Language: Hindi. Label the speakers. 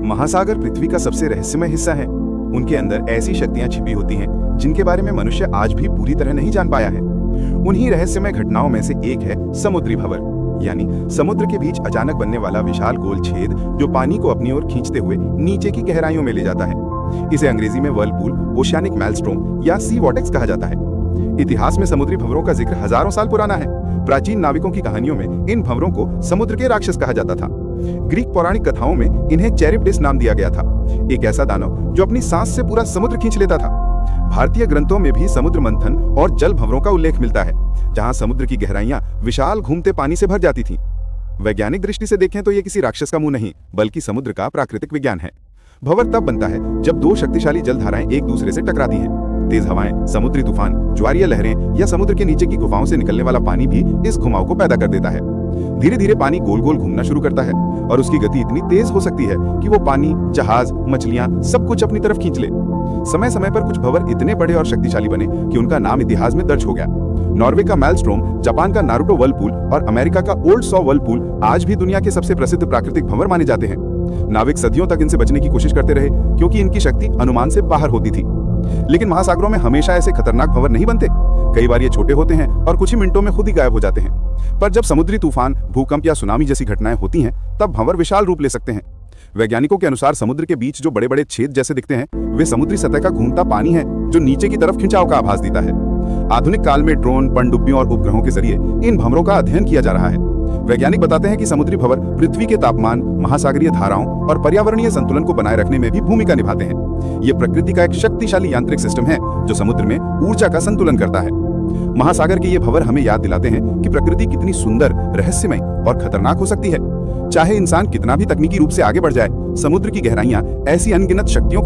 Speaker 1: महासागर पृथ्वी का सबसे रहस्यमय हिस्सा है। उनके अंदर ऐसी शक्तियां छिपी होती हैं जिनके बारे में मनुष्य आज भी पूरी तरह नहीं जान पाया है। उन्हीं रहस्यमय घटनाओं में से एक है समुद्री भंवर, यानी समुद्र के बीच अचानक बनने वाला विशाल गोल छेद जो पानी को अपनी ओर खींचते हुए नीचे की गहराइयों में ले जाता है। इसे अंग्रेजी में वर्लपूल, ओशियानिक मेलस्ट्रोम या सी वॉर्टेक्स कहा जाता है। इतिहास में समुद्री भंवरों का जिक्र हजारों साल पुराना है। प्राचीन नाविकों की कहानियों में इन भंवरों को समुद्र के राक्षस कहा जाता था। ग्रीक पौराणिक कथाओं में इन्हें चैरिप्टिस नाम दिया गया था, एक ऐसा दानव जो अपनी सांस से पूरा समुद्र खींच लेता था। भारतीय ग्रंथों में भी समुद्र मंथन और जल भंवरों का उल्लेख मिलता है, जहां समुद्र की गहराइयां विशाल घूमते पानी से भर जाती थीं। वैज्ञानिक दृष्टि से देखें तो यह किसी राक्षस का मुंह नहीं, बल्कि समुद्र का प्राकृतिक विज्ञान है। भंवर तब बनता है जब दो शक्तिशाली जलधाराएं एक दूसरे से टकराती हैं। तेज हवाएं, समुद्री तूफान, ज्वारीय लहरें या समुद्र के नीचे की गुफाओं से निकलने वाला पानी भी इस घुमाव को पैदा कर देता है। धीरे धीरे पानी गोल गोल घूमना शुरू करता है और उसकी गति इतनी तेज हो सकती है कि वो पानी, जहाज, मछलियां सब कुछ अपनी तरफ खींच ले। समय समय पर कुछ भंवर इतने बड़े और शक्तिशाली बने कि उनका नाम इतिहास में दर्ज हो गया। नॉर्वे का मेलस्ट्रोम, जापान का नारुतो वर्लपूल और अमेरिका का ओल्ड सॉ वर्लपूल आज भी दुनिया के सबसे प्रसिद्ध प्राकृतिक भंवर माने जाते हैं। नाविक सदियों तक इनसे बचने की कोशिश करते रहे क्योंकि इनकी शक्ति अनुमान से बाहर होती थी। लेकिन महासागरों में हमेशा ऐसे खतरनाक भंवर नहीं बनते। कई बार ये छोटे होते हैं और कुछ ही मिनटों में खुद ही गायब हो जाते हैं। पर जब समुद्री तूफान, भूकंप या सुनामी जैसी घटनाएं होती हैं, तब भंवर विशाल रूप ले सकते हैं। वैज्ञानिकों के अनुसार समुद्र के बीच जो बड़े बड़े छेद जैसे दिखते हैं, वे समुद्री सतह का घूमता पानी है जो नीचे की तरफ खिंचाव का आभास देता है। आधुनिक काल में ड्रोन, पनडुब्बियों और उपग्रहों के जरिए इन भंवरों का अध्ययन किया जा रहा है। वैज्ञानिक बताते हैं कि समुद्री भंवर पृथ्वी के तापमान, महासागरीय धाराओं और पर्यावरणीय संतुलन को बनाए रखने में भी भूमिका निभाते हैं। ये प्रकृति का एक शक्तिशाली यांत्रिक सिस्टम है जो समुद्र में ऊर्जा का संतुलन करता है। महासागर के ये भंवर हमें याद दिलाते हैं कि प्रकृति कितनी सुंदर, रहस्यमय और खतरनाक हो सकती है। चाहे इंसान कितना भी तकनीकी रूप से आगे बढ़ जाए, समुद्र की गहराइयां ऐसी अनगिनत शक्तियों को